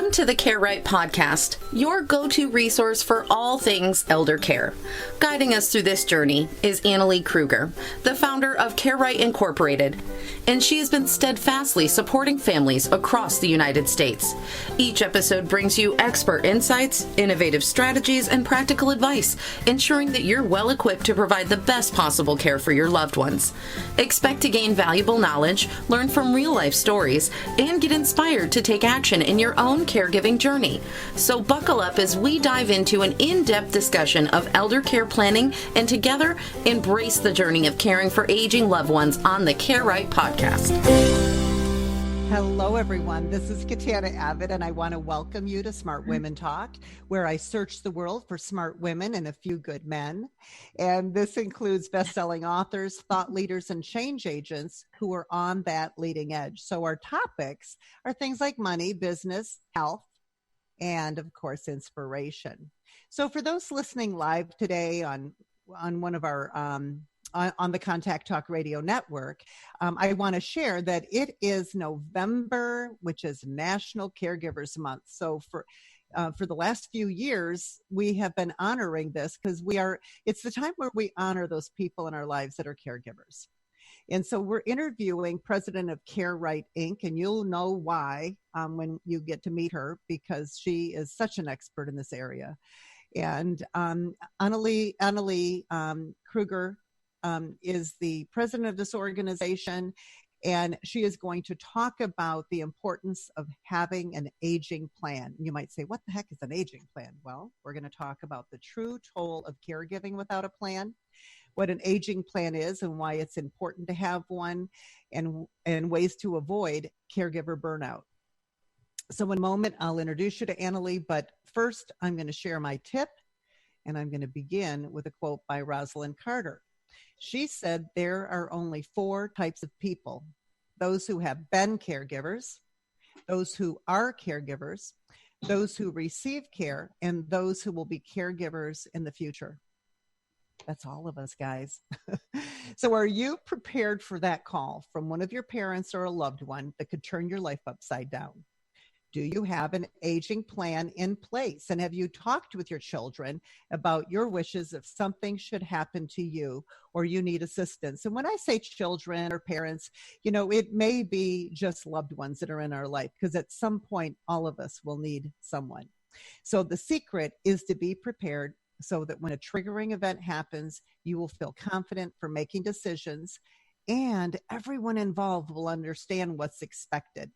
Welcome to the Care Right podcast, your go-to resource for all things elder care. Guiding us through this journey is Annalee Kruger, the founder of Care Right Incorporated, and she has been steadfastly supporting families across the United States. Each episode brings you expert insights, innovative strategies, and practical advice, ensuring that you're well equipped to provide the best possible care for your loved ones. Expect to gain valuable knowledge, learn from real-life stories, and get inspired to take action in your own caregiving journey. So buckle up as we dive into an in-depth discussion of elder care planning and together embrace the journey of caring for aging loved ones on the Care Right podcast. Hello, everyone. This is Katana Abbott, and I want to welcome you to Smart Women Talk, where I search the world for smart women and a few good men. And this includes best-selling authors, thought leaders, and change agents who are on that leading edge. So our topics are things like money, business, health, and, of course, inspiration. So for those listening live today on one of our on the Contact Talk Radio Network, I want to share that it is November, which is National Caregivers Month. So for the last few years, we have been honoring this because it's the time where we honor those people in our lives that are caregivers. And so we're interviewing President of Care Right, Inc., and you'll know why when you get to meet her, because she is such an expert in this area. And Annalee Kruger is the president of this organization, and she is going to talk about the importance of having an aging plan. You might say, what the heck is an aging plan? Well, we're going to talk about the true toll of caregiving without a plan, what an aging plan is and why it's important to have one, and ways to avoid caregiver burnout. So in a moment, I'll introduce you to Annalee, but first I'm going to share my tip, and I'm going to begin with a quote by Rosalind Carter. She said there are only 4 types of people: those who have been caregivers, those who are caregivers, those who receive care, and those who will be caregivers in the future. That's all of us, guys. So are you prepared for that call from one of your parents or a loved one that could turn your life upside down? Do you have an aging plan in place? And have you talked with your children about your wishes if something should happen to you or you need assistance? And when I say children or parents, it may be just loved ones that are in our life, because at some point, all of us will need someone. So the secret is to be prepared so that when a triggering event happens, you will feel confident for making decisions, and everyone involved will understand what's expected.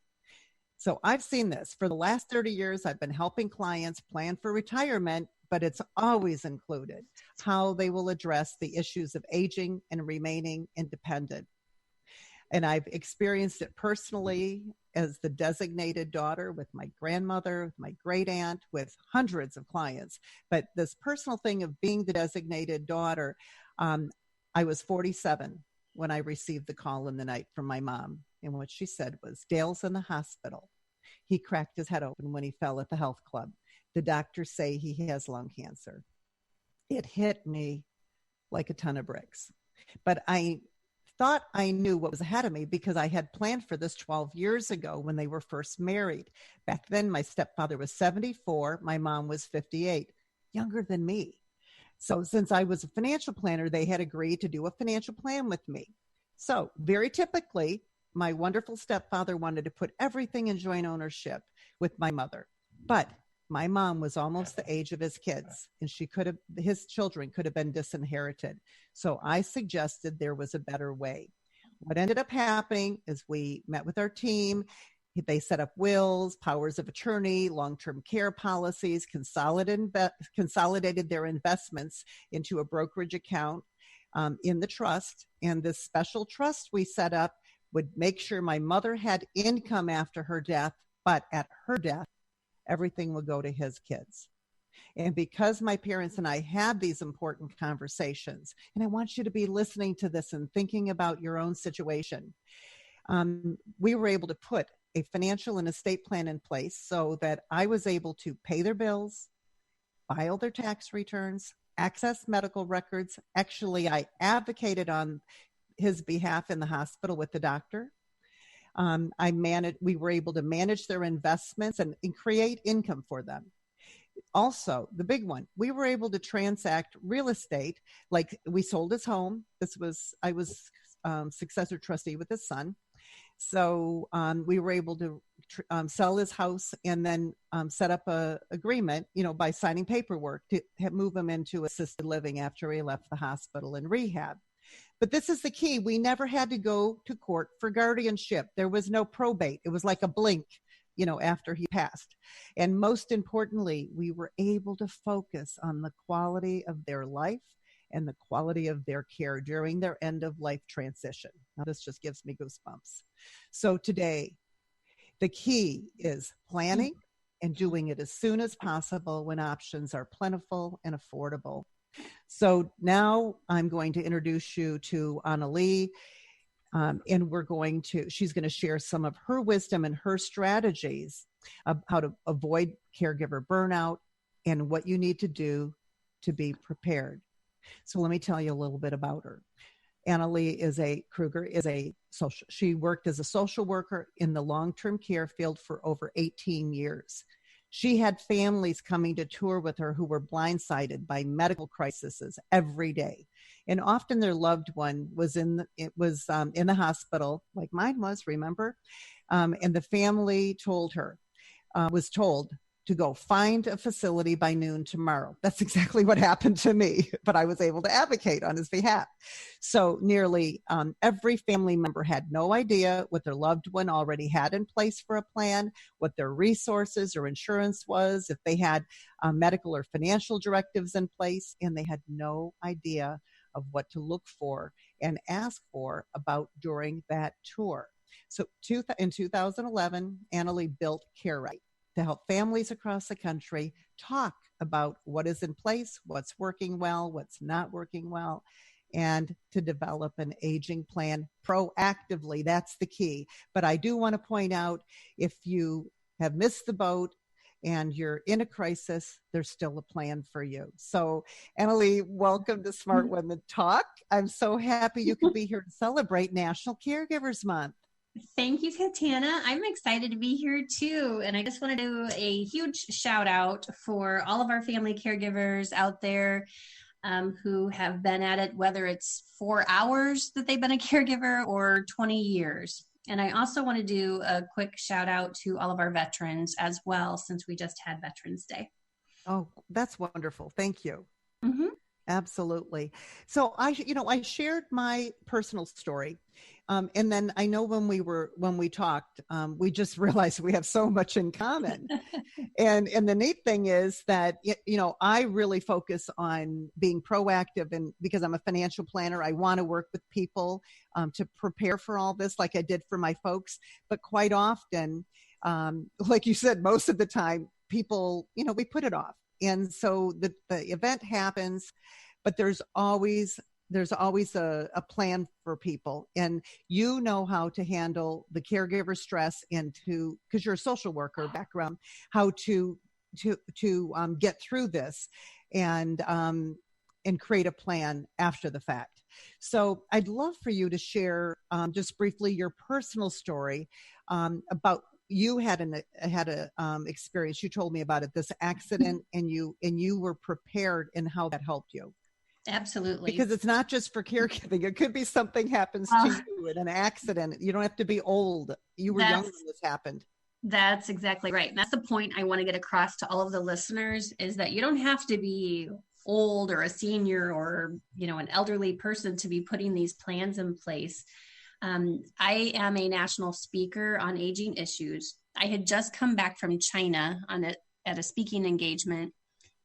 So I've seen this. For the last 30 years, I've been helping clients plan for retirement, but it's always included how they will address the issues of aging and remaining independent. And I've experienced it personally as the designated daughter with my grandmother, with my great aunt, with hundreds of clients. But this personal thing of being the designated daughter, I was 47 when I received the call in the night from my mom. And what she said was, Dale's in the hospital. He cracked his head open when he fell at the health club. The doctors say he has lung cancer. It hit me like a ton of bricks. But I thought I knew what was ahead of me because I had planned for this 12 years ago when they were first married. Back then, my stepfather was 74. My mom was 58, younger than me. So since I was a financial planner, they had agreed to do a financial plan with me. So very typically, my wonderful stepfather wanted to put everything in joint ownership with my mother. But my mom was almost the age of his kids, and his children could have been disinherited. So I suggested there was a better way. What ended up happening is we met with our team. They set up wills, powers of attorney, long-term care policies, consolidated their investments into a brokerage account in the trust. And this special trust we set up would make sure my mother had income after her death, but at her death, everything would go to his kids. And because my parents and I had these important conversations, and I want you to be listening to this and thinking about your own situation, we were able to put a financial and estate plan in place so that I was able to pay their bills, file their tax returns, access medical records. Actually, I advocated on his behalf in the hospital with the doctor. We were able to manage their investments and create income for them. Also, the big one, we were able to transact real estate. Like we sold his home. I was successor trustee with his son. So we were able to sell his house and then set up a agreement, by signing paperwork to move him into assisted living after he left the hospital and rehab. But this is the key. We never had to go to court for guardianship. There was no probate. It was like a blink, after he passed. And most importantly, we were able to focus on the quality of their life and the quality of their care during their end of life transition. Now, this just gives me goosebumps. So today, the key is planning and doing it as soon as possible when options are plentiful and affordable. So now I'm going to introduce you to Annalee, and she's going to share some of her wisdom and her strategies of how to avoid caregiver burnout and what you need to do to be prepared. So let me tell you a little bit about her. Annalee Kruger she worked as a social worker in the long-term care field for over 18 years. She had families coming to tour with her who were blindsided by medical crises every day. And often their loved one was in the hospital, like mine was, remember? And the family was told to go find a facility by noon tomorrow. That's exactly what happened to me, but I was able to advocate on his behalf. So nearly every family member had no idea what their loved one already had in place for a plan, what their resources or insurance was, if they had medical or financial directives in place, and they had no idea of what to look for and ask for about during that tour. So in 2011, Annalee built CareRight to help families across the country talk about what is in place, what's working well, what's not working well, and to develop an aging plan proactively. That's the key. But I do want to point out, if you have missed the boat and you're in a crisis, there's still a plan for you. So Annalee, welcome to Smart Women Talk. I'm so happy you could be here to celebrate National Caregivers Month. Thank you, Katana. I'm excited to be here too. And I just want to do a huge shout out for all of our family caregivers out there who have been at it, whether it's 4 hours that they've been a caregiver or 20 years. And I also want to do a quick shout out to all of our veterans as well, since we just had Veterans Day. Oh, that's wonderful. Thank you. Mm-hmm. Absolutely. So I shared my personal story. And then I know when we talked, we just realized we have so much in common. and the neat thing is that, I really focus on being proactive, and because I'm a financial planner, I want to work with people to prepare for all this, like I did for my folks. But quite often, like you said, most of the time people, we put it off. And so the event happens, but there's always a plan for people, and you know how to handle the caregiver stress, and because you're a social worker background, how to get through this and create a plan after the fact. So I'd love for you to share just briefly your personal story about. You had a experience. You told me about it, this accident, and you were prepared in how that helped you. Absolutely. Because it's not just for caregiving. It could be something happens to you in an accident. You don't have to be old. You were young when this happened. That's exactly right. And that's the point I want to get across to all of the listeners, is that you don't have to be old or a senior or, an elderly person to be putting these plans in place. I am a national speaker on aging issues. I had just come back from China at a speaking engagement.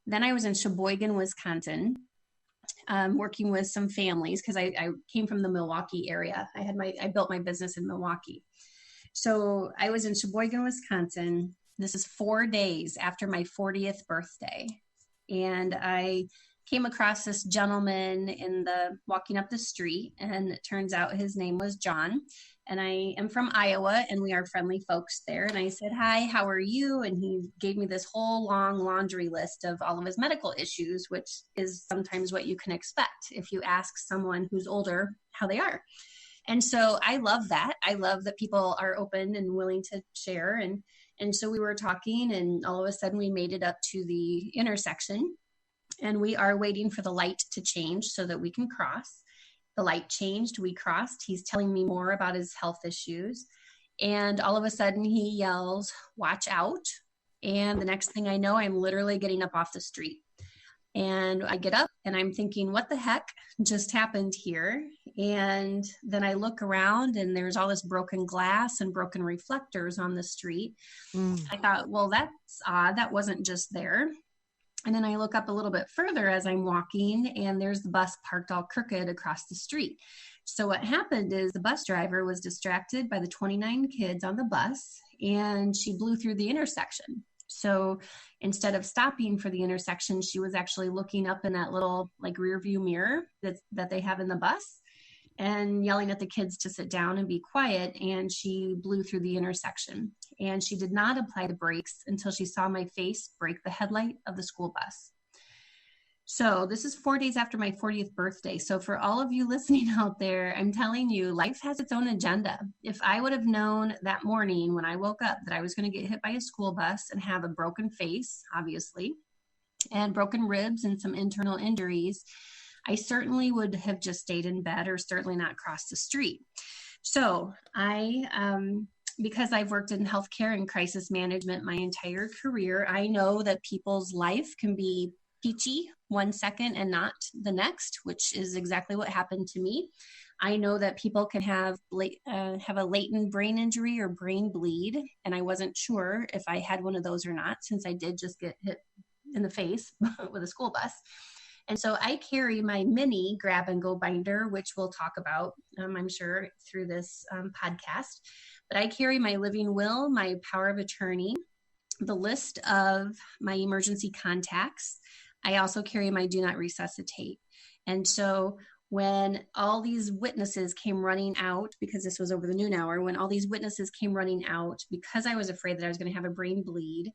Then I was in Sheboygan, Wisconsin, working with some families, because I came from the Milwaukee area. I built my business in Milwaukee. So I was in Sheboygan, Wisconsin. This is 4 days after my 40th birthday. And I came across this gentleman walking up the street, and it turns out his name was John. And I am from Iowa, and we are friendly folks there. And I said, "Hi, how are you?" And he gave me this whole long laundry list of all of his medical issues, which is sometimes what you can expect if you ask someone who's older how they are. And so I love that. I love that people are open and willing to share. And so we were talking, and all of a sudden we made it up to the intersection, and we are waiting for the light to change so that we can cross. The light changed, we crossed. He's telling me more about his health issues. And all of a sudden he yells, "Watch out." And the next thing I know, I'm literally getting up off the street. And I get up and I'm thinking, what the heck just happened here? And then I look around and there's all this broken glass and broken reflectors on the street. I thought, well, that's odd. That wasn't just there. And then I look up a little bit further as I'm walking, and there's the bus parked all crooked across the street. So what happened is the bus driver was distracted by the 29 kids on the bus, and she blew through the intersection. So instead of stopping for the intersection, she was actually looking up in that little like rear view mirror that they have in the bus and yelling at the kids to sit down and be quiet. And she blew through the intersection, and she did not apply the brakes until she saw my face break the headlight of the school bus. So this is 4 days after my 40th birthday. So for all of you listening out there, I'm telling you, life has its own agenda. If I would have known that morning when I woke up that I was going to get hit by a school bus and have a broken face, obviously, and broken ribs and some internal injuries, I certainly would have just stayed in bed or certainly not crossed the street. So because I've worked in healthcare and crisis management my entire career, I know that people's life can be peachy 1 second and not the next, which is exactly what happened to me. I know that people can have a latent brain injury or brain bleed, and I wasn't sure if I had one of those or not, since I did just get hit in the face with a school bus. And so I carry my mini grab and go binder, which we'll talk about, I'm sure, through this podcast. But I carry my living will, my power of attorney, the list of my emergency contacts. I also carry my do not resuscitate. And so when all these witnesses came running out, because this was over the noon hour, when all these witnesses came running out, because I was afraid that I was going to have a brain bleed,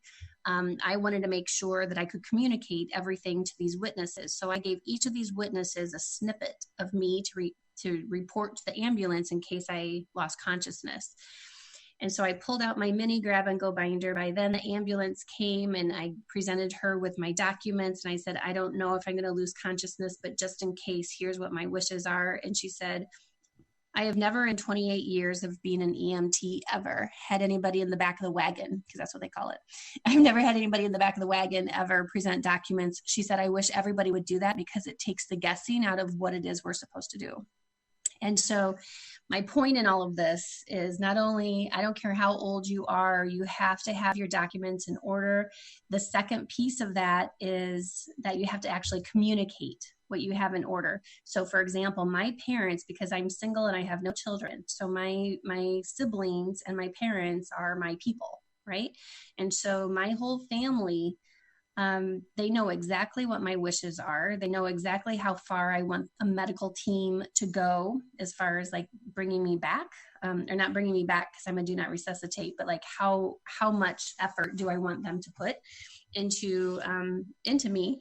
I wanted to make sure that I could communicate everything to these witnesses. So I gave each of these witnesses a snippet of me to report to the ambulance in case I lost consciousness. And so I pulled out my mini grab and go binder. By then the ambulance came, and I presented her with my documents. And I said, I don't know if I'm going to lose consciousness, but just in case, here's what my wishes are. And she said, I have never in 28 years of being an EMT ever had anybody in the back of the wagon, because that's what they call it. I've never had anybody in the back of the wagon ever present documents. She said, I wish everybody would do that because it takes the guessing out of what it is we're supposed to do. And so my point in all of this is not only, I don't care how old you are, you have to have your documents in order. The second piece of that is that you have to actually communicate what you have in order. So for example, my parents, because I'm single and I have no children, so my siblings and my parents are my people, right? And so my whole family, they know exactly what my wishes are. They know exactly how far I want a medical team to go as far as like bringing me back, or not bringing me back because I'm a do not resuscitate, but like how much effort do I want them to put into me.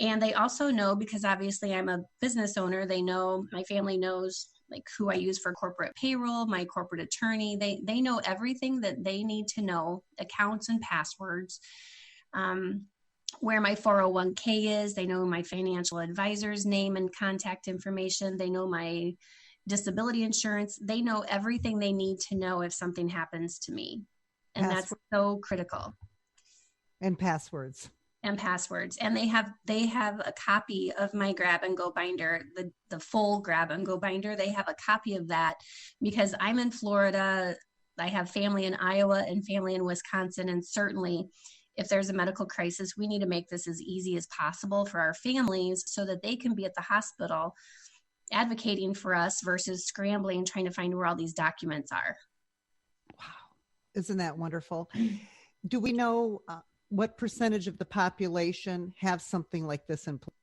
And they also know, because obviously I'm a business owner, they know, my family knows like who I use for corporate payroll, my corporate attorney. They know everything that they need to know, accounts and passwords, where my 401k is. They know my financial advisor's name and contact information. They know my disability insurance. They know everything they need to know if something happens to me. And that's so critical. And passwords. And passwords. And they have a copy of my grab and go binder, the full grab and go binder. They have a copy of that because I'm in Florida. I have family in Iowa and family in Wisconsin. And certainly if there's a medical crisis, we need to make this as easy as possible for our families so that they can be at the hospital advocating for us versus scrambling, trying to find where all these documents are. Wow. Isn't that wonderful? Do we know what percentage of the population have something like this in place?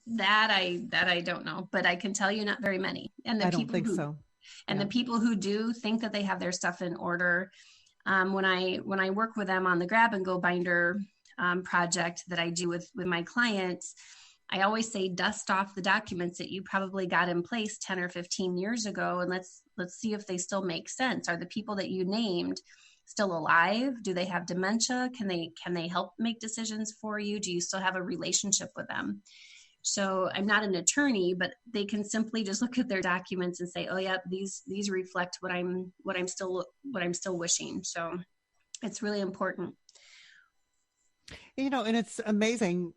That I don't know, but I can tell you not very many. And I don't think so. And the people who do think that they have their stuff in order, when I work with them on the grab and go binder project that I do with my clients, I always say dust off the documents that you probably got in place 10 or 15 years ago, and let's see if they still make sense. Are the people that you named still alive? Do they have dementia? Can they help make decisions for you? Do you still have a relationship with them? So I'm not an attorney, but they can simply just look at their documents and say, oh yeah, these reflect what I'm still wishing. So it's really important. And it's amazing.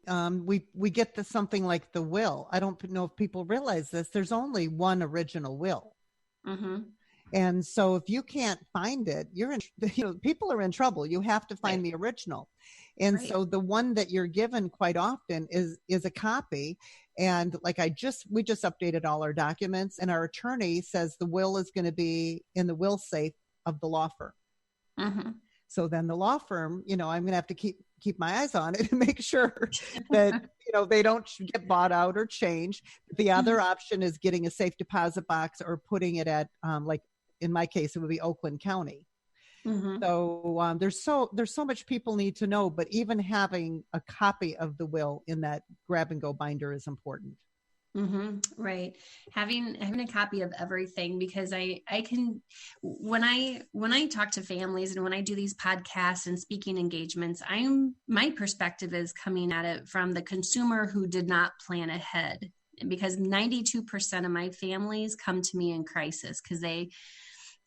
We get to something like the will. I don't know if people realize this. There's only one original will. Mm-hmm. And so if you can't find it, people are in trouble. You have to find the original. And so the one that you're given quite often is a copy. And like we just updated all our documents, and our attorney says the will is going to be in the will safe of the law firm. Mm-hmm. So then the law firm, I'm going to have to keep my eyes on it and make sure that, they don't get bought out or changed. The other option is getting a safe deposit box or putting it at, like in my case, it would be Oakland County. Mm-hmm. So there's so much people need to know, but even having a copy of the will in that grab and go binder is important. Mm-hmm. Right. Having a copy of everything, because I can, when I talk to families and when I do these podcasts and speaking engagements, my perspective is coming at it from the consumer who did not plan ahead, because 92% of my families come to me in crisis because they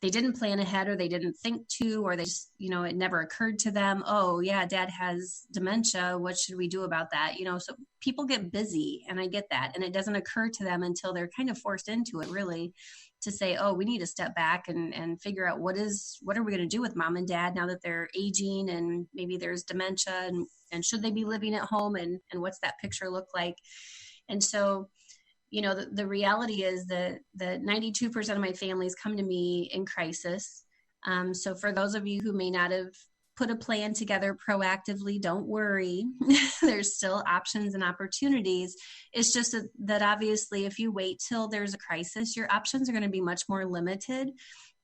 didn't plan ahead, or they didn't think to, or they just, it never occurred to them. Oh yeah, dad has dementia. What should we do about that? So people get busy, and I get that. And it doesn't occur to them until they're kind of forced into it, really, to say, oh, we need to step back and figure out what are we going to do with mom and dad now that they're aging and maybe there's dementia, and should they be living at home, and what's that picture look like? And so, the reality is that 92% of my families come to me in crisis. So for those of you who may not have put a plan together proactively, don't worry. There's still options and opportunities. It's just that obviously if you wait till there's a crisis, your options are going to be much more limited.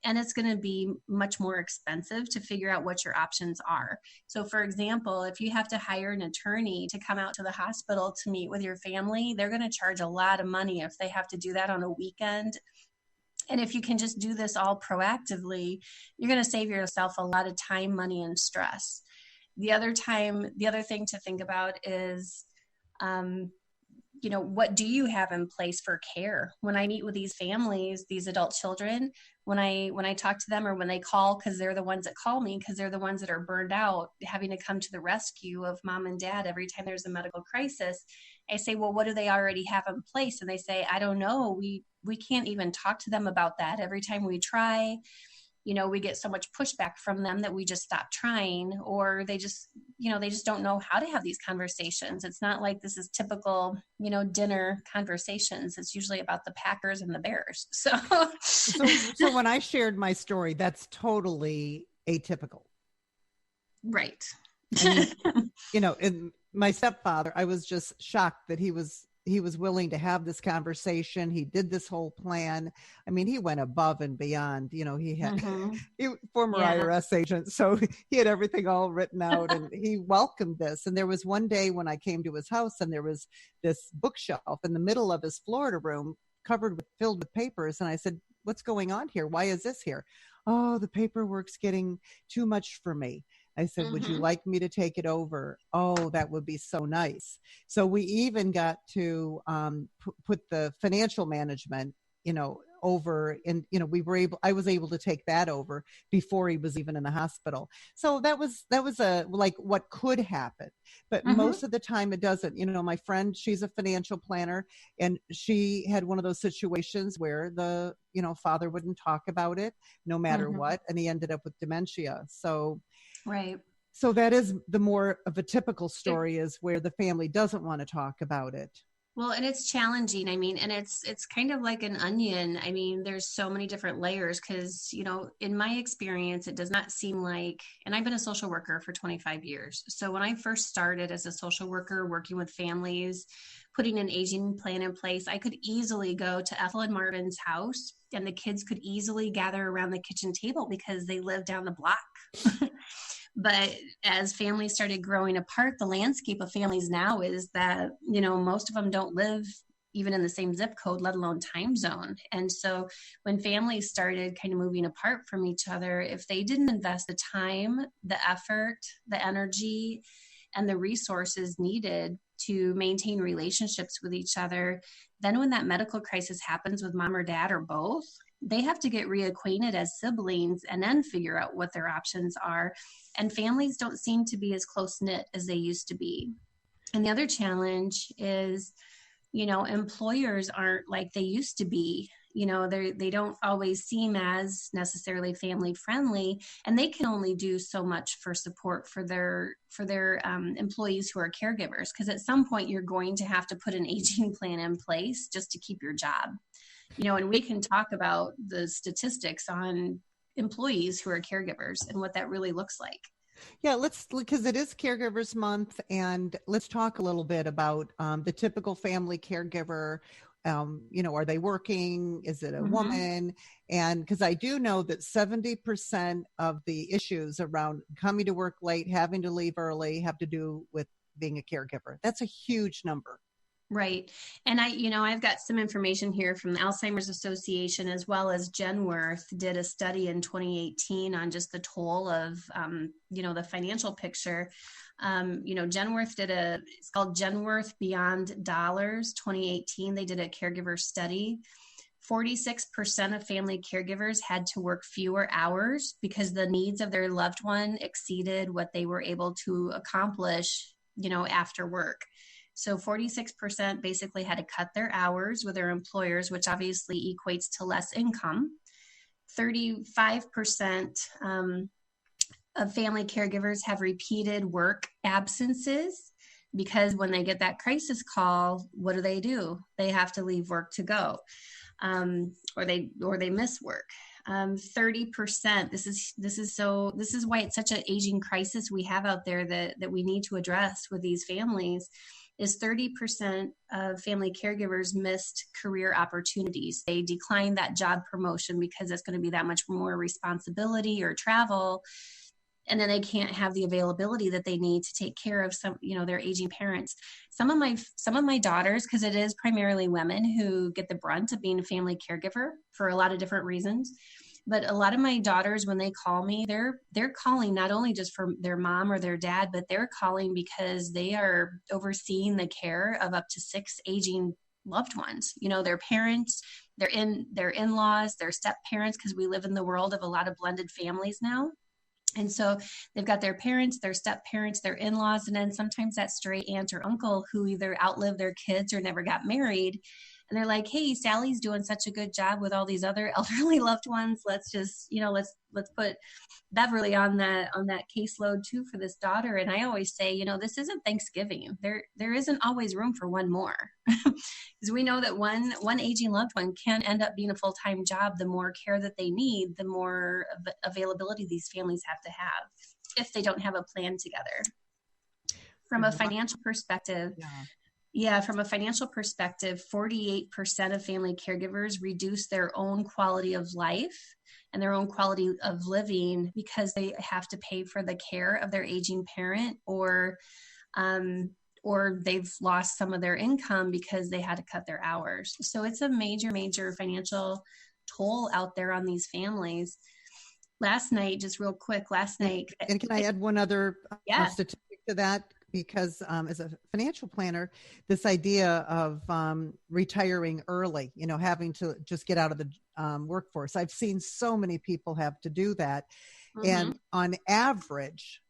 And it's going to be much more expensive to figure out what your options are. So for example, if you have to hire an attorney to come out to the hospital to meet with your family, they're going to charge a lot of money if they have to do that on a weekend. And if you can just do this all proactively, you're going to save yourself a lot of time, money, and stress. The other thing to think about is, what do you have in place for care? When I meet with these families, these adult children, when I talk to them, or when they call, because they're the ones that call me, because they're the ones that are burned out, having to come to the rescue of mom and dad every time there's a medical crisis, I say, well, what do they already have in place? And they say, I don't know. We can't even talk to them about that. Every time we try, we get so much pushback from them that we just stop trying, or they just don't know how to have these conversations. It's not like this is typical, dinner conversations. It's usually about the Packers and the Bears. So when I shared my story, that's totally atypical. Right. And my stepfather, I was just shocked that he was willing to have this conversation. He did this whole plan. I mean, he went above and beyond. He had former IRS agent, so he had everything all written out, and he welcomed this. And there was one day when I came to his house, and there was this bookshelf in the middle of his Florida room filled with papers. And I said, what's going on here? Why is this here? Oh, the paperwork's getting too much for me. I said, would you like me to take it over? Oh, that would be so nice. So we even got to put the financial management, over, and, I was able to take that over before he was even in the hospital. So that was like what could happen, but most of the time it doesn't. My friend, she's a financial planner, and she had one of those situations where the, father wouldn't talk about it no matter what. And he ended up with dementia. So, right. So that is the more of a typical story, is where the family doesn't want to talk about it. Well, and it's challenging. I mean, and it's kind of like an onion. I mean, there's so many different layers because, in my experience, it does not seem like, and I've been a social worker for 25 years. So when I first started as a social worker, working with families, putting an aging plan in place, I could easily go to Ethel and Marvin's house, and the kids could easily gather around the kitchen table because they lived down the block. But as families started growing apart, the landscape of families now is that, most of them don't live even in the same zip code, let alone time zone. And so when families started kind of moving apart from each other, if they didn't invest the time, the effort, the energy, and the resources needed to maintain relationships with each other, then when that medical crisis happens with mom or dad or both, they have to get reacquainted as siblings and then figure out what their options are. And families don't seem to be as close-knit as they used to be. And the other challenge is, employers aren't like they used to be. They don't always seem as necessarily family friendly, and they can only do so much for support for their employees who are caregivers. Because at some point you're going to have to put an aging plan in place just to keep your job. And we can talk about the statistics on employees who are caregivers and what that really looks like. Yeah, because it is Caregivers Month, and let's talk a little bit about the typical family caregiver. Are they working? Is it a woman? And because I do know that 70% of the issues around coming to work late, having to leave early, have to do with being a caregiver. That's a huge number. Right. And I've got some information here from the Alzheimer's Association, as well as Genworth did a study in 2018 on just the toll of, the financial picture. Genworth it's called Genworth Beyond Dollars 2018. They did a caregiver study. 46% of family caregivers had to work fewer hours because the needs of their loved one exceeded what they were able to accomplish, after work. So 46% basically had to cut their hours with their employers, which obviously equates to less income. 35% of family caregivers have repeated work absences, because when they get that crisis call, what do? They have to leave work to go, or they miss work. 30%. This is why it's such an aging crisis we have out there that we need to address with these families. Is 30% of family caregivers missed career opportunities. They declined that job promotion because it's going to be that much more responsibility or travel. And then they can't have the availability that they need to take care of their aging parents. Some of my daughters, because it is primarily women who get the brunt of being a family caregiver for a lot of different reasons. But a lot of my daughters, when they call me, they're calling not only just for their mom or their dad, but they're calling because they are overseeing the care of up to 6 aging loved ones. Their parents, their in-laws, their step parents, because we live in the world of a lot of blended families now. And so they've got their parents, their step parents, their in-laws, and then sometimes that stray aunt or uncle who either outlived their kids or never got married. And they're like, hey, Sally's doing such a good job with all these other elderly loved ones. Let's just, let's put Beverly on that caseload too for this daughter. And I always say, this isn't Thanksgiving. There isn't always room for one more, because we know that one aging loved one can end up being a full-time job. The more care that they need, the more availability these families have to have if they don't have a plan together. From a financial perspective. Yeah, from a financial perspective, 48% of family caregivers reduce their own quality of life and their own quality of living because they have to pay for the care of their aging parent, or they've lost some of their income because they had to cut their hours. So it's a major, major financial toll out there on these families. Last night, just real quick, and can I add one other statistic to that? Because as a financial planner, this idea of retiring early, having to just get out of the workforce, I've seen so many people have to do that. Mm-hmm. And on average,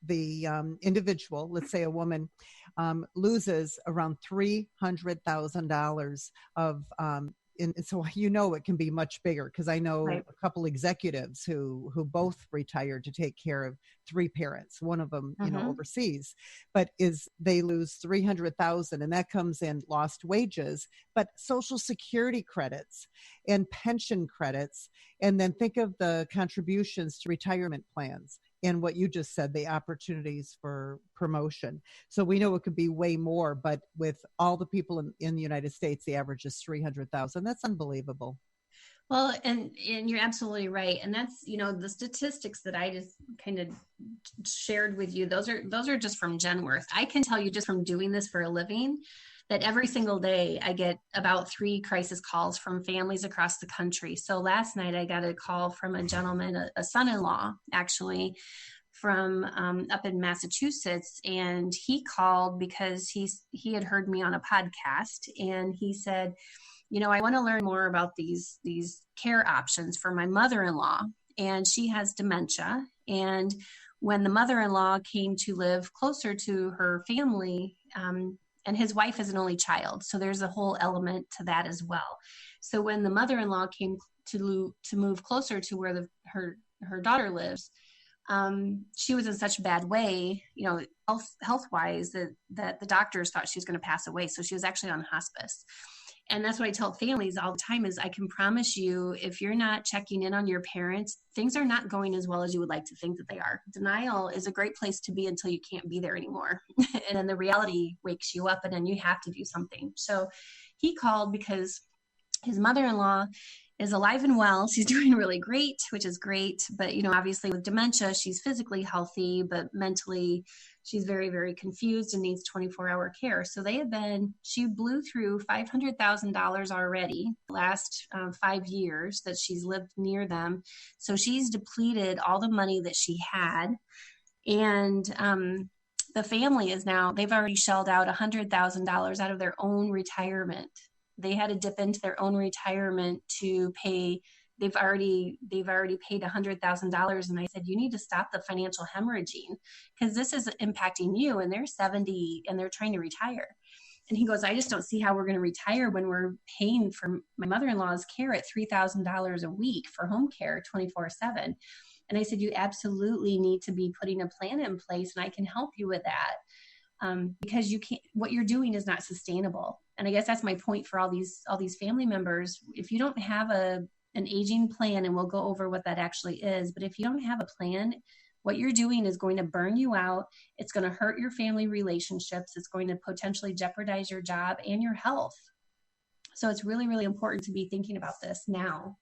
the individual, let's say a woman, loses around $300,000 of and so it can be much bigger, because I know a couple executives who both retired to take care of 3 parents, one of them overseas, but they lose $300,000, and that comes in lost wages, but Social Security credits and pension credits, and then think of the contributions to retirement plans. And what you just said, the opportunities for promotion. So we know it could be way more, but with all the people in the United States, the average is 300,000. That's unbelievable. Well, and you're absolutely right. And that's, the statistics that I just kind of shared with you, those are just from Genworth. I can tell you just from doing this for a living that every single day I get about 3 crisis calls from families across the country. So last night I got a call from a gentleman, a son-in-law actually, from up in Massachusetts, and he called because he had heard me on a podcast, and he said, I want to learn more about these care options for my mother-in-law, and she has dementia. And when the mother-in-law came to live closer to her family, and his wife is an only child, so there's a whole element to that as well. So when the mother-in-law came to move closer to where her daughter lives, she was in such a bad way, health wise, that the doctors thought she was going to pass away. So she was actually on hospice. And that's what I tell families all the time is I can promise you, if you're not checking in on your parents, things are not going as well as you would like to think that they are. Denial is a great place to be until you can't be there anymore. And then the reality wakes you up and then you have to do something. So he called because his mother-in-law is alive and well. She's doing really great, which is great. But, obviously with dementia, she's physically healthy, but mentally she's very, very confused and needs 24-hour care. So she blew through $500,000 already last 5 years that she's lived near them. So she's depleted all the money that she had. And the family they've already shelled out $100,000 out of their own retirement. They had to dip into their own retirement to pay. They've already paid $100,000. And I said, you need to stop the financial hemorrhaging because this is impacting you. And they're 70 and they're trying to retire. And he goes, I just don't see how we're going to retire when we're paying for my mother-in-law's care at $3,000 a week for home care 24/7. And I said, you absolutely need to be putting a plan in place and I can help you with that. Because what you're doing is not sustainable. And I guess that's my point for all these family members. If you don't have an aging plan, and we'll go over what that actually is, but if you don't have a plan, what you're doing is going to burn you out. It's going to hurt your family relationships. It's going to potentially jeopardize your job and your health. So it's really, really important to be thinking about this now.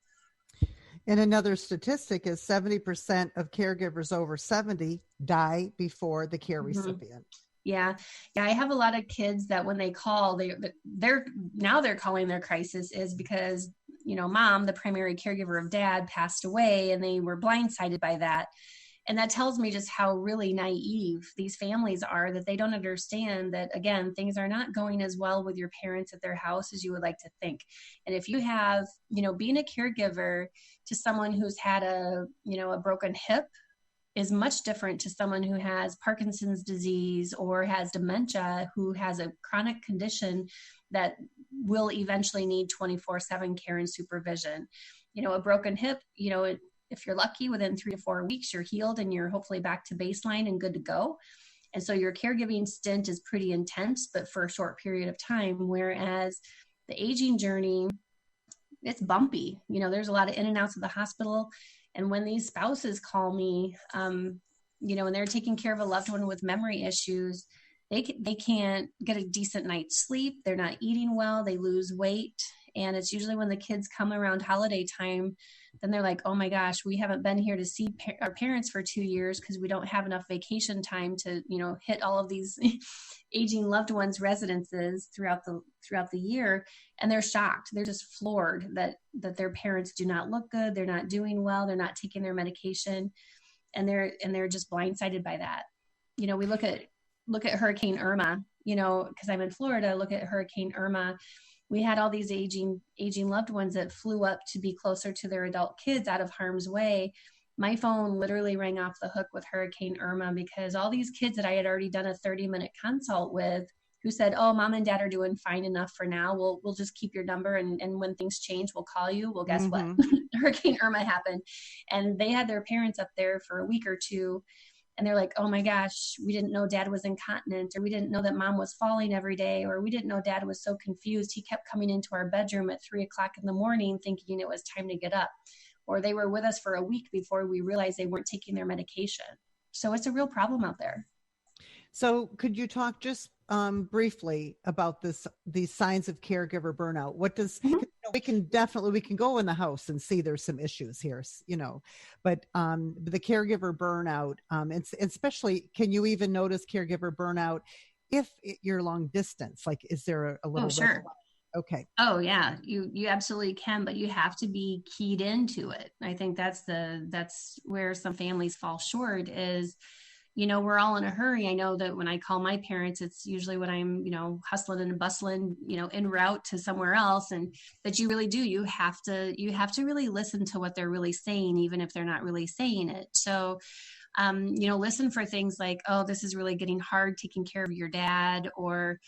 And another statistic is 70% of caregivers over 70 die before the care recipient. Yeah. I have a lot of kids that when they call, they're calling their crisis is because, mom, the primary caregiver of dad, passed away and they were blindsided by that. And that tells me just how really naive these families are, that they don't understand that, again, things are not going as well with your parents at their house as you would like to think. And if you have, being a caregiver to someone who's had a broken hip is much different to someone who has Parkinson's disease or has dementia, who has a chronic condition that will eventually need 24/7 care and supervision. A broken hip, if you're lucky, within 3 to 4 weeks, you're healed and you're hopefully back to baseline and good to go. And so your caregiving stint is pretty intense, but for a short period of time, whereas the aging journey, it's bumpy. There's a lot of in and outs of the hospital. And when these spouses call me, and they're taking care of a loved one with memory issues, they can't get a decent night's sleep. They're not eating well. They lose weight. And it's usually when the kids come around holiday time, then they're like, oh my gosh, we haven't been here to see our parents for 2 years because we don't have enough vacation time to, hit all of these aging loved ones' residences throughout the year. And they're shocked. They're just floored that their parents do not look good. They're not doing well. They're not taking their medication. And they're just blindsided by that. We look at Hurricane Irma, because I'm in Florida, look at Hurricane Irma. We had all these aging loved ones that flew up to be closer to their adult kids out of harm's way. My phone literally rang off the hook with Hurricane Irma because all these kids that I had already done a 30-minute consult with, who said, oh, mom and dad are doing fine enough for now. We'll just keep your number. And when things change, we'll call you. Well, guess what? Hurricane Irma happened. And they had their parents up there for a week or two. And they're like, oh my gosh, we didn't know dad was incontinent, or we didn't know that mom was falling every day, or we didn't know dad was so confused. He kept coming into our bedroom at 3:00 in the morning thinking it was time to get up. Or they were with us for a week before we realized they weren't taking their medication. So it's a real problem out there. So could you talk just briefly about these signs of caregiver burnout? What does, Mhm. we can go in the house and see there's some issues here, but the caregiver burnout, and especially, can you even notice caregiver burnout if you're long distance? Like, is there a little Oh, red sure. flag? Okay. Oh yeah, you absolutely can, but you have to be keyed into it. I think that's where some families fall short is, we're all in a hurry. I know that when I call my parents, it's usually when I'm, hustling and bustling, en route to somewhere else. And that you really do, you have to really listen to what they're really saying, even if they're not really saying it. So listen for things like, oh, this is really getting hard taking care of your dad, or,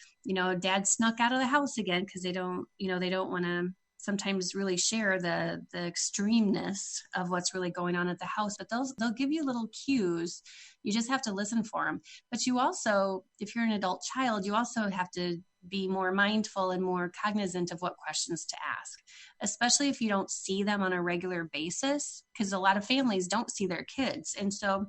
dad snuck out of the house again, because they don't want to sometimes really share the extremeness of what's really going on at the house, but they'll give you little cues. You just have to listen for them. But you also, if you're an adult child, you also have to be more mindful and more cognizant of what questions to ask, especially if you don't see them on a regular basis, because a lot of families don't see their kids. And so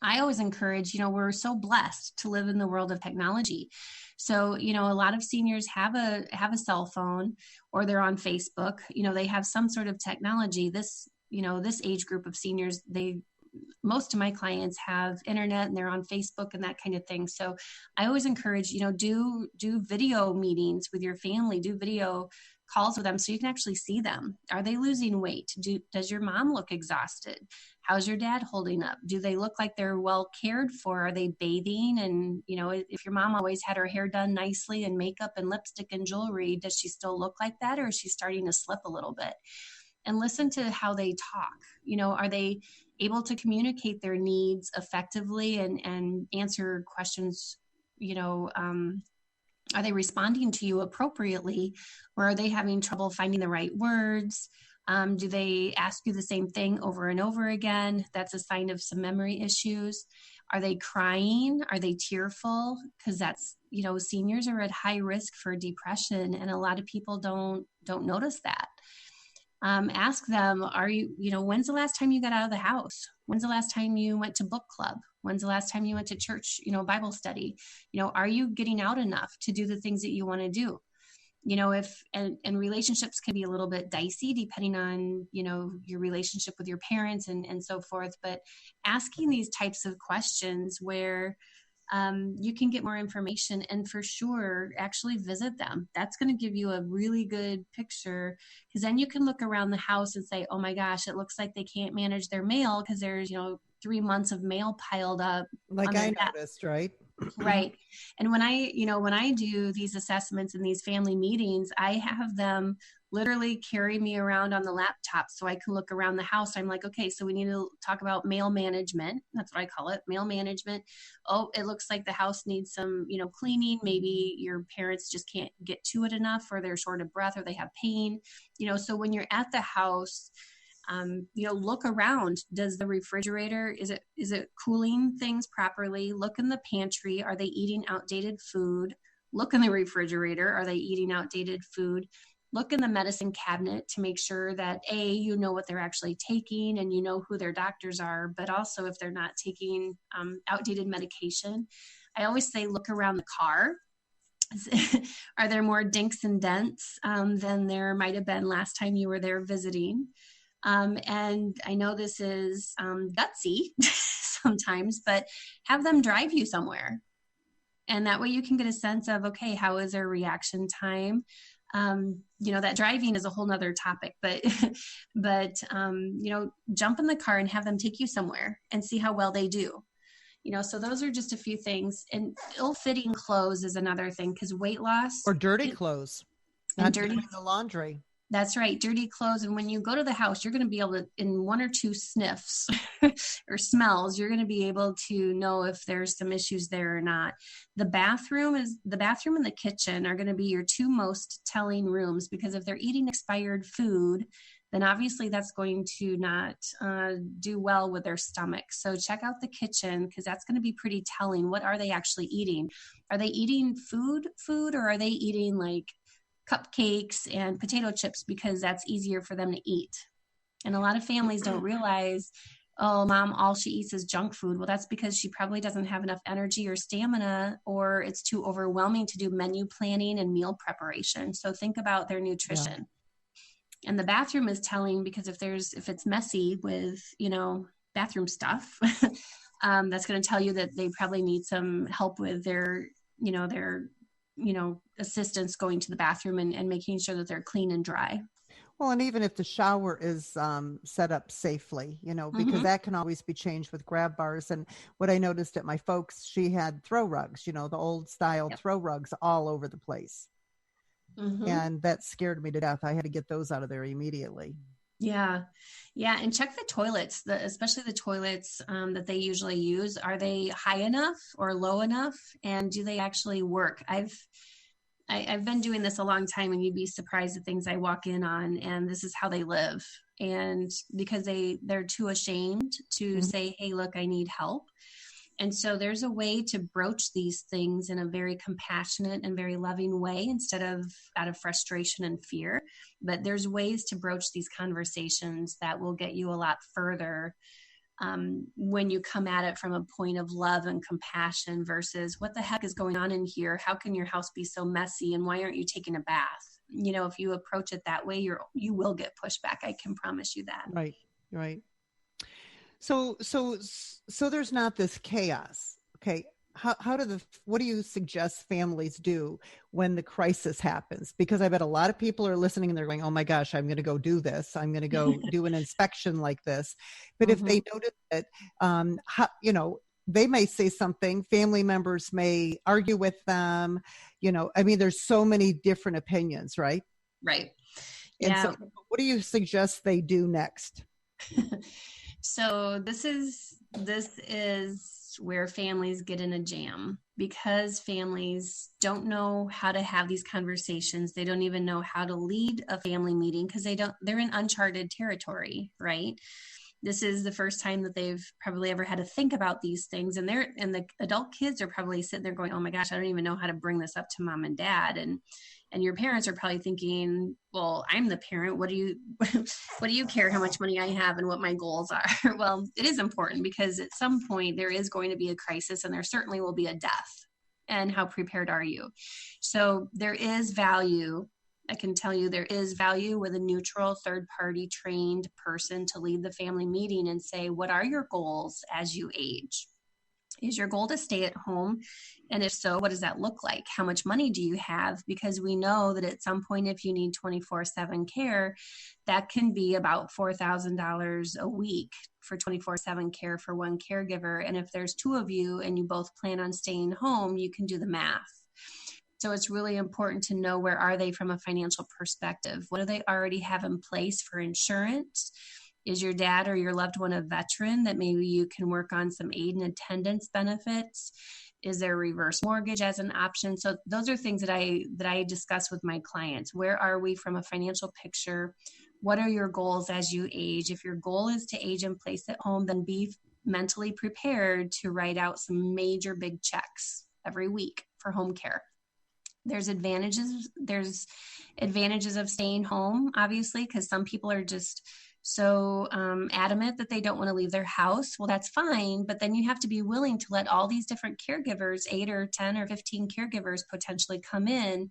I always encourage, we're so blessed to live in the world of technology. So, a lot of seniors have a cell phone, or they're on Facebook, they have some sort of technology. This age group of seniors, most of my clients have internet and they're on Facebook and that kind of thing. So I always encourage, do video meetings with your family, do video calls with them so you can actually see them. Are they losing weight? Does your mom look exhausted? How's your dad holding up? Do they look like they're well cared for? Are they bathing? And, if your mom always had her hair done nicely and makeup and lipstick and jewelry, does she still look like that, or is she starting to slip a little bit? And listen to how they talk. Are they able to communicate their needs effectively and answer questions? Are they responding to you appropriately, or are they having trouble finding the right words? Do they ask you the same thing over and over again? That's a sign of some memory issues. Are they crying? Are they tearful? Because that's, seniors are at high risk for depression, and a lot of people don't notice that. Ask them, when's the last time you got out of the house? When's the last time you went to book club? When's the last time you went to church, Bible study? Are you getting out enough to do the things that you want to do? And relationships can be a little bit dicey depending on, your relationship with your parents and so forth. But asking these types of questions where you can get more information, and for sure, actually visit them. That's going to give you a really good picture, because then you can look around the house and say, oh my gosh, it looks like they can't manage their mail because there's, 3 months of mail piled up. Like I noticed, right? Right. And when I do these assessments and these family meetings, I have them literally carry me around on the laptop so I can look around the house. I'm like, okay, so we need to talk about mail management. That's what I call it, mail management. Oh, it looks like the house needs some, cleaning. Maybe your parents just can't get to it enough, or they're short of breath, or they have pain. So when you're at the house, look around. Does the refrigerator, is it cooling things properly? Look in the pantry. Are they eating outdated food? Look in the refrigerator. Are they eating outdated food? Look in the medicine cabinet to make sure that what they're actually taking, and who their doctors are, but also if they're not taking outdated medication. I always say, look around the car. Are there more dinks and dents than there might have been last time you were there visiting? And I know this is gutsy sometimes, but have them drive you somewhere. And that way you can get a sense of, okay, how is their reaction time? That driving is a whole nother topic, but jump in the car and have them take you somewhere and see how well they do. So those are just a few things. And ill-fitting clothes is another thing, because weight loss. Or dirty clothes. Not dirty the laundry. That's right. Dirty clothes. And when you go to the house, you're going to be able to, in 1 or 2 sniffs or smells, you're going to be able to know if there's some issues there or not. The bathroom and the kitchen are going to be your 2 most telling rooms, because if they're eating expired food, then obviously that's going to not do well with their stomach. So check out the kitchen, because that's going to be pretty telling. What are they actually eating? Are they eating food, or are they eating like cupcakes and potato chips because that's easier for them to eat? And a lot of families don't realize oh, mom, all she eats is junk food. Well, that's because she probably doesn't have enough energy or stamina, or it's too overwhelming to do menu planning and meal preparation. So think about their nutrition. Yeah. And the bathroom is telling, because if it's messy with, bathroom stuff, that's going to tell you that they probably need some help with their assistance going to the bathroom and making sure that they're clean and dry. Well, and even if the shower is set up safely, because that can always be changed with grab bars. And what I noticed at my folks, she had throw rugs, the old style throw rugs all over the place. And that scared me to death. I had to get those out of there immediately. Yeah. Yeah. And check the toilets, especially the toilets that they usually use. Are they high enough or low enough? And do they actually work? I've been doing this a long time, and you'd be surprised at things I walk in on, and this is how they live. And because they're too ashamed to say, hey, look, I need help. And so there's a way to broach these things in a very compassionate and very loving way, instead of out of frustration and fear. But there's ways to broach these conversations that will get you a lot further when you come at it from a point of love and compassion versus what the heck is going on in here? How can your house be so messy? And why aren't you taking a bath? If you approach it that way, you will get pushback. I can promise you that. Right. Right. So there's not this chaos. Okay. What do you suggest families do when the crisis happens? Because I bet a lot of people are listening and they're going, oh my gosh, I'm going to go do this. I'm going to go do an inspection like this. But if they notice that, they may say something, family members may argue with them, there's so many different opinions, right? Right. And yeah. So what do you suggest they do next? So this is where families get in a jam, because families don't know how to have these conversations. They don't even know how to lead a family meeting, because they're in uncharted territory, right? This is the first time that they've probably ever had to think about these things. And the adult kids are probably sitting there going, oh my gosh, I don't even know how to bring this up to mom and dad. And your parents are probably thinking, well, I'm the parent. What do you care how much money I have and what my goals are? Well, it is important, because at some point there is going to be a crisis, and there certainly will be a death. And how prepared are you? So there is value. I can tell you there is value with a neutral, third-party trained person to lead the family meeting and say, what are your goals as you age? Is your goal to stay at home? And if so, what does that look like? How much money do you have? Because we know that at some point, if you need 24/7 care, that can be about $4,000 a week for 24/7 care for one caregiver. And if there's two of you and you both plan on staying home, you can do the math. So it's really important to know, where are they from a financial perspective? What do they already have in place for insurance? Is your dad or your loved one a veteran that maybe you can work on some aid and attendance benefits? Is there reverse mortgage as an option? So those are things that I discuss with my clients. Where are we from a financial picture? What are your goals as you age? If your goal is to age in place at home, then be mentally prepared to write out some major big checks every week for home care. There's advantages of staying home, obviously, because some people are just so adamant that they don't want to leave their house. Well, that's fine. But then you have to be willing to let all these different caregivers, 8 or 10 or 15 caregivers potentially come in,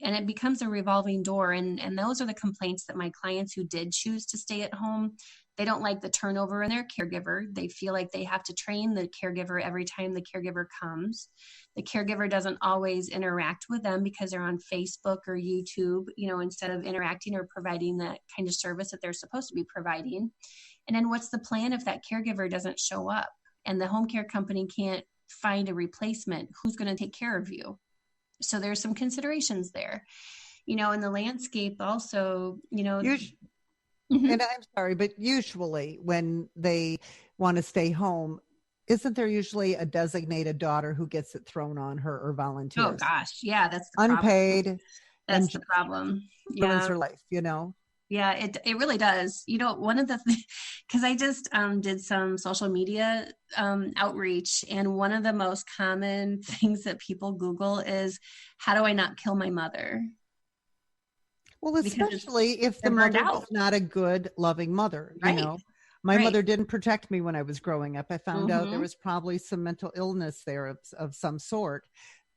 and it becomes a revolving door. And those are the complaints that my clients who did choose to stay at home, they don't like the turnover in their caregiver. They feel like they have to train the caregiver every time the caregiver comes. The caregiver doesn't always interact with them because they're on Facebook or YouTube, instead of interacting or providing that kind of service that they're supposed to be providing. And then what's the plan if that caregiver doesn't show up and the home care company can't find a replacement? Who's going to take care of you? So there's some considerations there, in the landscape also, And I'm sorry, but usually when they want to stay home, isn't there usually a designated daughter who gets it thrown on her or volunteers? Oh gosh. Yeah. That's the unpaid. Problem. That's the problem. Yeah. Her life, Yeah, it really does. One of the because I just did some social media outreach, and one of the most common things that people Google is, how do I not kill my mother? Well, especially if the mother is not a good, loving mother, right. My Right. mother didn't protect me when I was growing up. I found out there Mhm. was probably some mental illness there of some sort.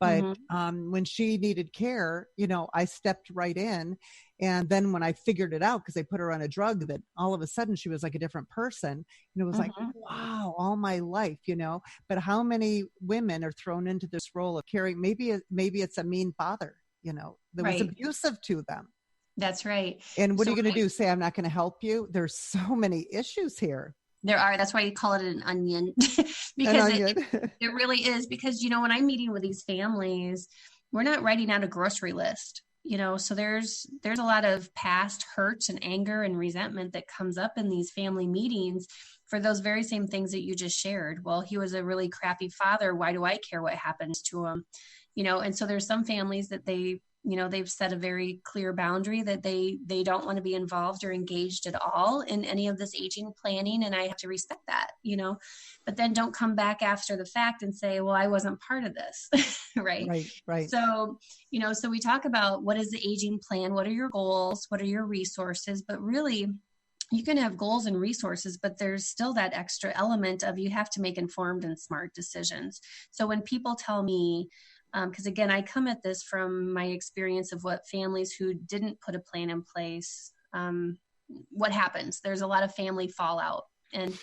But when she needed care, I stepped right in. And then when I figured it out, because they put her on a drug, that all of a sudden she was like a different person. And it was like, Mhm. wow, all my life, But how many women are thrown into this role of caring? Maybe it's a mean father, that was Right. abusive to them. That's right. And what are So you going to do? Say, I'm not going to help you? There's so many issues here. that's why you call it an onion An because onion. it really is. Because, when I'm meeting with these families, we're not writing out a grocery list, so there's a lot of past hurts and anger and resentment that comes up in these family meetings for those very same things that you just shared. Well, he was a really crappy father. Why do I care what happens to him? And so there's some families that they've set a very clear boundary that they don't want to be involved or engaged at all in any of this aging planning. And I have to respect that, but then don't come back after the fact and say, well, I wasn't part of this. Right. Right. So, so we talk about what is the aging plan? What are your goals? What are your resources? But really, you can have goals and resources, but there's still that extra element of you have to make informed and smart decisions. So when people tell me, because again, I come at this from my experience of what families who didn't put a plan in place, what happens. There's a lot of family fallout, and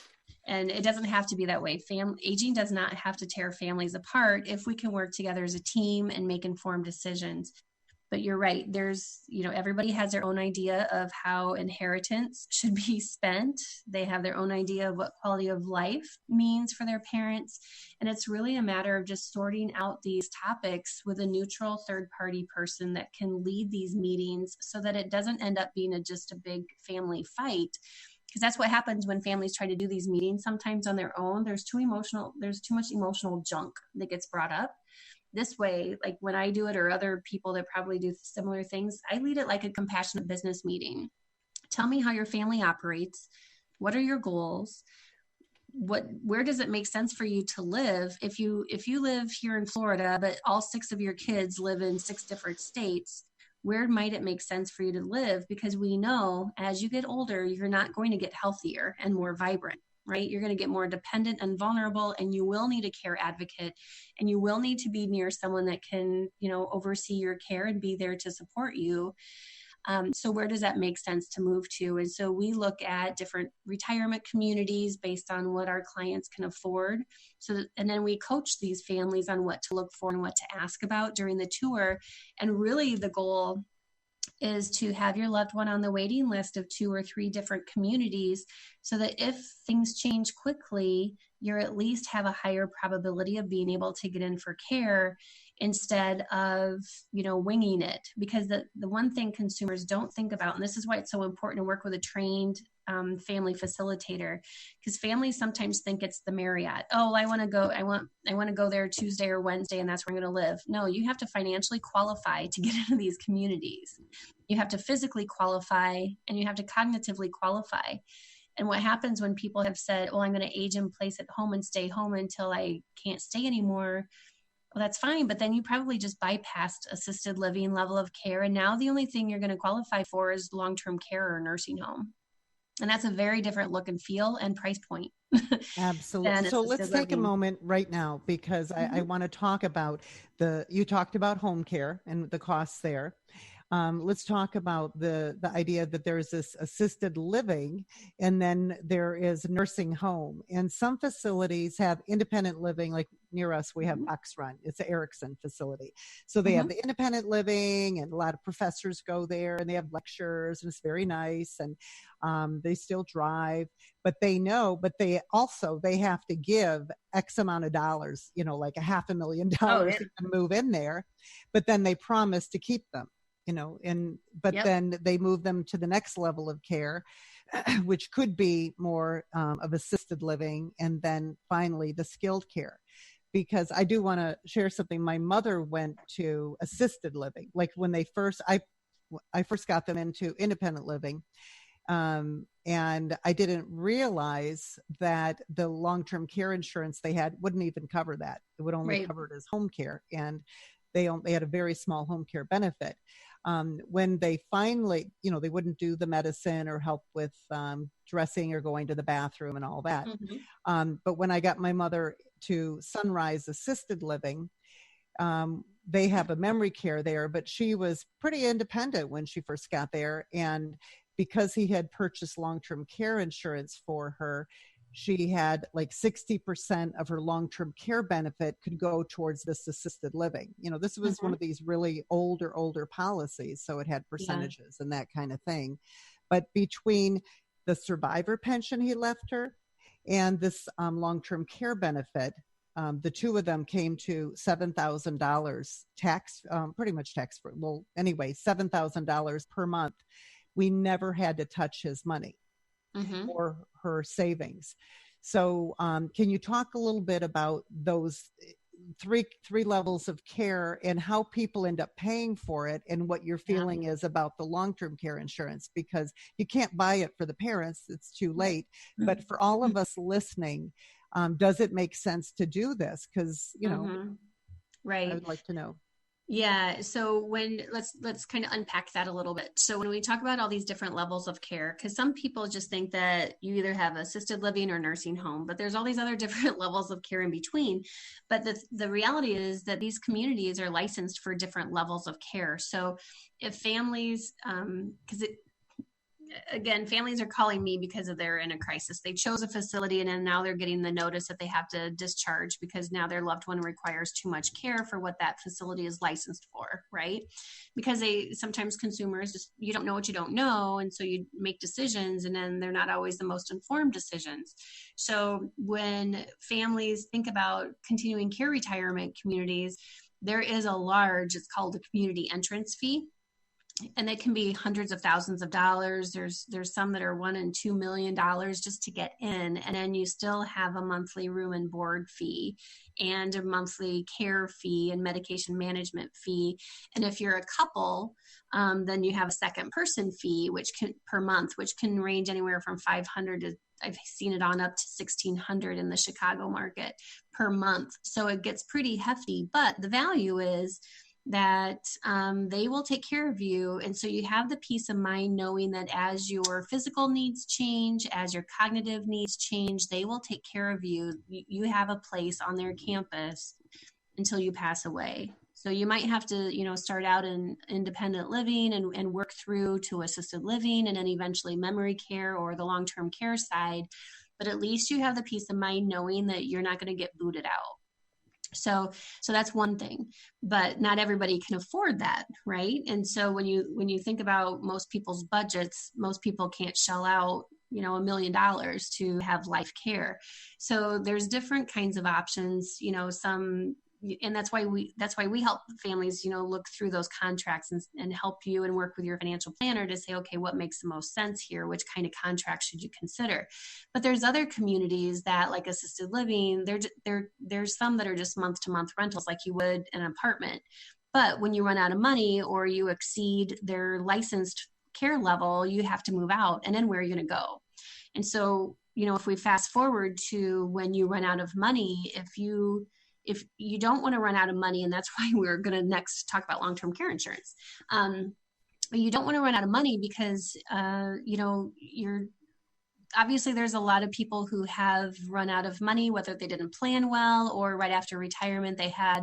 it doesn't have to be that way. Aging does not have to tear families apart if we can work together as a team and make informed decisions. But you're right. There's, everybody has their own idea of how inheritance should be spent. They have their own idea of what quality of life means for their parents. And it's really a matter of just sorting out these topics with a neutral third-party person that can lead these meetings so that it doesn't end up being just a big family fight. Because that's what happens when families try to do these meetings sometimes on their own. There's too much emotional junk that gets brought up. This way, like when I do it or other people that probably do similar things, I lead it like a compassionate business meeting. Tell me how your family operates. What are your goals? Where does it make sense for you to live? If you live here in Florida, but all 6 of your kids live in 6 different states, where might it make sense for you to live? Because we know as you get older, you're not going to get healthier and more vibrant. Right? You're going to get more dependent and vulnerable, and you will need a care advocate, and you will need to be near someone that can, oversee your care and be there to support you. So where does that make sense to move to? And so we look at different retirement communities based on what our clients can afford. And then we coach these families on what to look for and what to ask about during the tour. And really the goal is to have your loved one on the waiting list of 2 or 3 different communities so that if things change quickly, you're at least have a higher probability of being able to get in for care instead of, winging it. Because the one thing consumers don't think about, and this is why it's so important to work with a trained family facilitator, because families sometimes think it's the Marriott. Oh, I want to go there Tuesday or Wednesday, and that's where I'm going to live. No, you have to financially qualify to get into these communities. You have to physically qualify, and you have to cognitively qualify. And what happens when people have said, well, I'm going to age in place at home and stay home until I can't stay anymore. Well, that's fine. But then you probably just bypassed assisted living level of care. And now the only thing you're going to qualify for is long-term care or nursing home. And that's a very different look and feel and price point. Absolutely. So let's take a moment right now, because I want to talk about you talked about home care and the costs there. Let's talk about the idea that there's this assisted living and then there is nursing home. And some facilities have independent living, like near us, we have Run. It's an Erickson facility. So they have the independent living, and a lot of professors go there and they have lectures, and it's very nice. And they still drive, but they have to give X amount of dollars, like $500,000 to move in there, but then they promise to keep them. Then they move them to the next level of care, which could be more of assisted living, and then finally the skilled care. Because I do want to share something. My mother went to assisted living, like when I first got them into independent living. And I didn't realize that the long-term care insurance they had wouldn't even cover that. It would only cover it as home care. And they had a very small home care benefit. when they finally, they wouldn't do the medicine or help with dressing or going to the bathroom and all that. But when I got my mother to Sunrise Assisted Living, they have a memory care there, but she was pretty independent when she first got there. And because he had purchased long-term care insurance for her, she had like 60% of her long-term care benefit could go towards this assisted living. This was one of these really older policies. So it had percentages and that kind of thing. But between the survivor pension he left her and this long-term care benefit, the two of them came to $7,000 tax, pretty much tax free. Well, anyway, $7,000 per month. We never had to touch his money or her savings. So can you talk a little bit about those three levels of care and how people end up paying for it and what your feeling is about the long-term care insurance? Because you can't buy it for the parents. It's too late. But for all of us listening, does it make sense to do this? Because, right. I would like to know. Yeah. So let's kind of unpack that a little bit. So when we talk about all these different levels of care, because some people just think that you either have assisted living or nursing home, but there's all these other different levels of care in between. But the reality is that these communities are licensed for different levels of care. So if families, again, families are calling me because they're in a crisis. They chose a facility and then now they're getting the notice that they have to discharge because now their loved one requires too much care for what that facility is licensed for, right? Because sometimes consumers just, you don't know what you don't know. And so you make decisions and then they're not always the most informed decisions. So when families think about continuing care retirement communities, there is it's called a community entrance fee. And it can be hundreds of thousands of dollars. There's some that are $1 and $2 million just to get in. And then you still have a monthly room and board fee and a monthly care fee and medication management fee. And if you're a couple, then you have a second person fee, per month, which can range anywhere from $500 to, I've seen it on up to $1,600 in the Chicago market per month. So it gets pretty hefty, but the value is that they will take care of you. And so you have the peace of mind knowing that as your physical needs change, as your cognitive needs change, they will take care of you. You have a place on their campus until you pass away. So you might have to, start out in independent living and work through to assisted living and then eventually memory care or the long-term care side. But at least you have the peace of mind knowing that you're not going to get booted out. So that's one thing, but not everybody can afford that, right? And so when you think about most people's budgets, most people can't shell out, $1 million to have life care. So there's different kinds of options, and that's why we help families, look through those contracts and help you and work with your financial planner to say, okay, what makes the most sense here? Which kind of contract should you consider? But there's other communities that, like assisted living, there's some that are just month to month rentals, like you would in an apartment. But when you run out of money or you exceed their licensed care level, you have to move out. And then where are you going to go? And so, if we fast forward to when you run out of money, if you don't want to run out of money, and that's why we're going to next talk about long-term care insurance. You don't want to run out of money because, obviously there's a lot of people who have run out of money, whether they didn't plan well or right after retirement, they had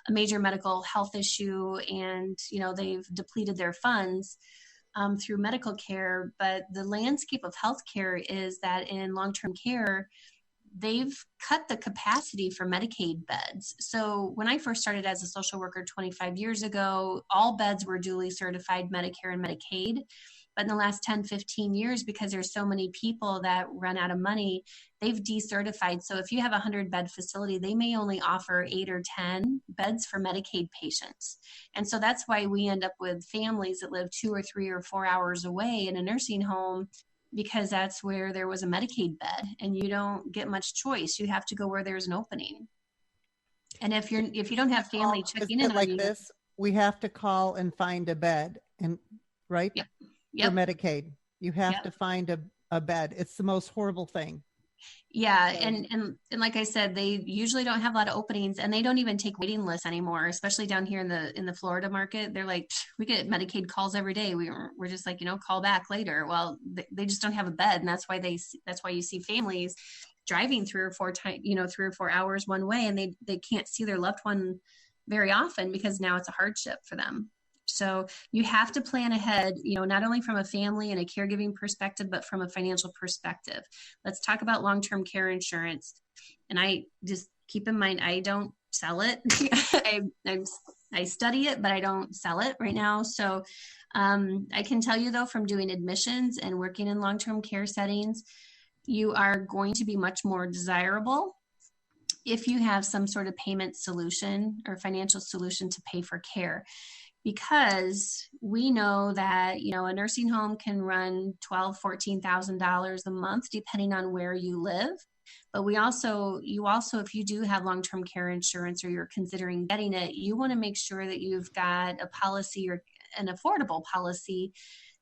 a major medical health issue and, they've depleted their funds through medical care. But the landscape of healthcare is that in long-term care, they've cut the capacity for Medicaid beds. So when I first started as a social worker 25 years ago, all beds were duly certified Medicare and Medicaid. But in the last 10, 15 years, because there's so many people that run out of money, they've decertified. So if you have a 100-bed facility, they may only offer 8 or 10 beds for Medicaid patients. And so that's why we end up with families that live 2 or 3 or 4 hours away in a nursing home, because that's where there was a Medicaid bed and you don't get much choice. You have to go where there's an opening. And if you don't have family checking in like on you, this, we have to call and find a bed, and right? Yep. For Medicaid, you have to find a bed. It's the most horrible thing. Yeah, So, and like I said, they usually don't have a lot of openings, and they don't even take waiting lists anymore, especially down here in the Florida market. They're like, we get Medicaid calls every day. We're just like, call back later. Well, they just don't have a bed, and that's why you see families driving 3 or 4 hours one way, and they can't see their loved one very often because now it's a hardship for them. So you have to plan ahead, not only from a family and a caregiving perspective, but from a financial perspective. Let's talk about long-term care insurance. And I just keep in mind, I don't sell it. I study it, but I don't sell it right now. So I can tell you though, from doing admissions and working in long-term care settings, you are going to be much more desirable if you have some sort of payment solution or financial solution to pay for care. Because we know that, a nursing home can run $12,000, $14,000 a month, depending on where you live. But you also, if you do have long-term care insurance or you're considering getting it, you want to make sure that you've got a policy or an affordable policy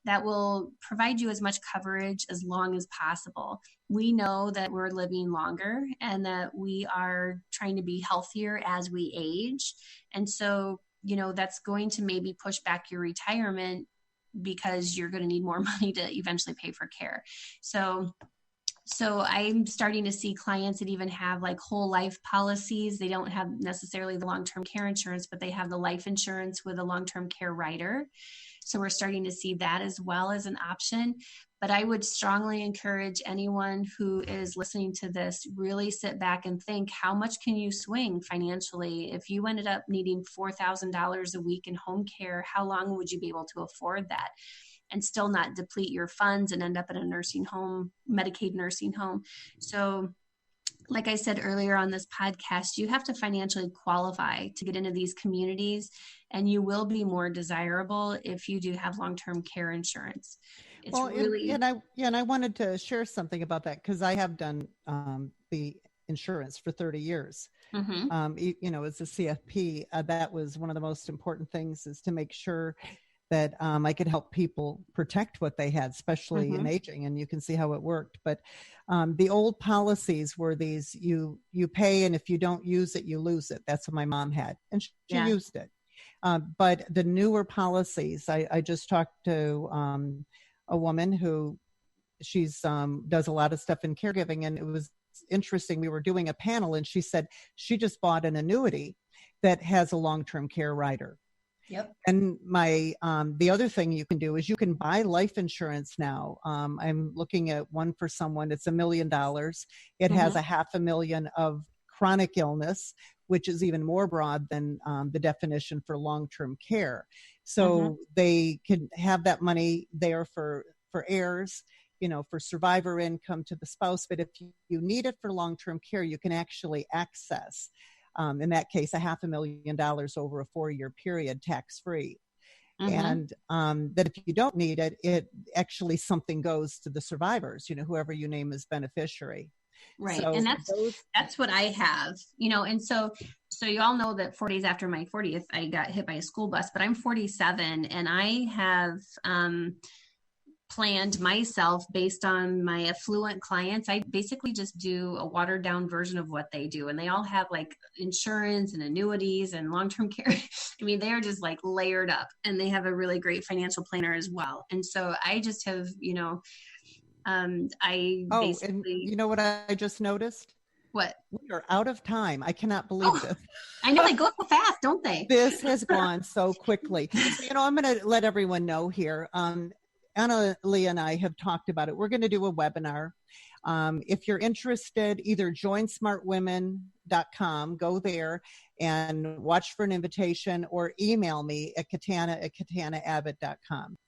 that will provide you as much coverage as long as possible. We know that we're living longer and that we are trying to be healthier as we age. And so, that's going to maybe push back your retirement because you're going to need more money to eventually pay for care. So I'm starting to see clients that even have like whole life policies. They don't have necessarily the long-term care insurance, but they have the life insurance with a long-term care rider. So we're starting to see that as well as an option. But I would strongly encourage anyone who is listening to this, really sit back and think, how much can you swing financially? If you ended up needing $4,000 a week in home care, how long would you be able to afford that and still not deplete your funds and end up in a nursing home, Medicaid nursing home? So like I said earlier on this podcast, you have to financially qualify to get into these communities, and you will be more desirable if you do have long-term care insurance. It's and I wanted to share something about that because I have done the insurance for 30 years. Mm-hmm. As a CFP, that was one of the most important things, is to make sure that I could help people protect what they had, especially in aging, and you can see how it worked. But the old policies were these: you pay, and if you don't use it, you lose it. That's what my mom had, and she used it. But the newer policies, I just talked to a woman who she's does a lot of stuff in caregiving, and it was interesting. We were doing a panel, and she said she just bought an annuity that has a long-term care rider. Yep. And the other thing you can do is you can buy life insurance now. I'm looking at one for someone. It's $1 million. It has $500,000 of chronic illness, which is even more broad than the definition for long-term care. So they can have that money there for heirs, for survivor income to the spouse. But if you need it for long-term care, you can actually access, in that case, $500,000 over a 4-year period, tax-free. And that if you don't need it, it actually something goes to the survivors, whoever you name as beneficiary. Right. So and that's what I have, and so you all know that 4 days after my 40th, I got hit by a school bus, but I'm 47 and I have planned myself based on my affluent clients. I basically just do a watered down version of what they do. And they all have like insurance and annuities and long-term care. I mean, they're just like layered up, and they have a really great financial planner as well. And so I just have, basically. And you know what I just noticed? What? We are out of time. I cannot believe this. I know, they go so fast, don't they? This has gone so quickly. I'm going to let everyone know here. Annalee and I have talked about it. We're going to do a webinar. If you're interested, either join smartwomen.com, go there and watch for an invitation, or email me at katana@katanaabbott.com.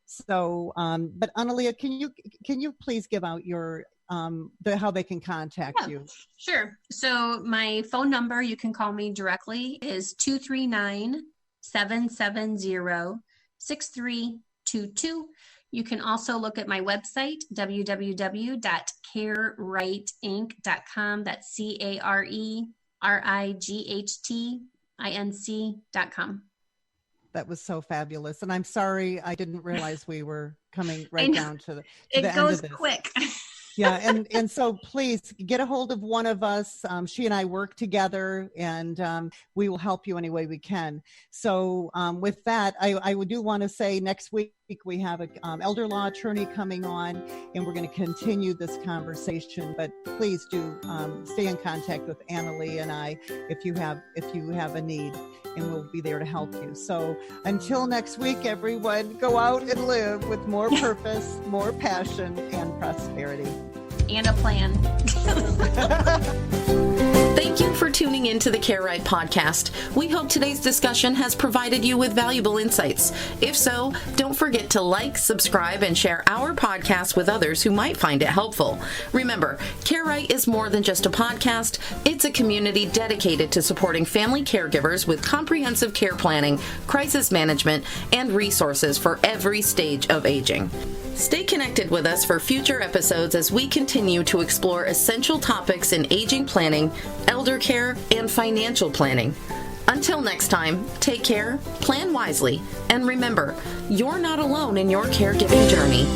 So, but Annalee, can you please give out your how they can contact you? Sure. So my phone number, you can call me directly, is 239-770-6322. You can also look at my website, www.carerightinc.com. That's CARERIGHTINC.com. That was so fabulous. And I'm sorry, I didn't realize we were coming right down to the end of this. It goes quick. Yeah. And so please get a hold of one of us. She and I work together, and we will help you any way we can. So with that, I do want to say next week we have an elder law attorney coming on, and we're going to continue this conversation. But please do stay in contact with Annalee and I if you have a need, and we'll be there to help you. So until next week, everyone, go out and live with more purpose, more passion, and prosperity. And a plan. Thank you for tuning in to the Care Right podcast. We hope today's discussion has provided you with valuable insights. If so, don't forget to like, subscribe, and share our podcast with others who might find it helpful. Remember, Care Right is more than just a podcast. It's a community dedicated to supporting family caregivers with comprehensive care planning, crisis management, and resources for every stage of aging. Stay connected with us for future episodes as we continue to explore essential topics in aging planning, elder care, and financial planning. Until next time, take care, plan wisely, and remember, you're not alone in your caregiving journey.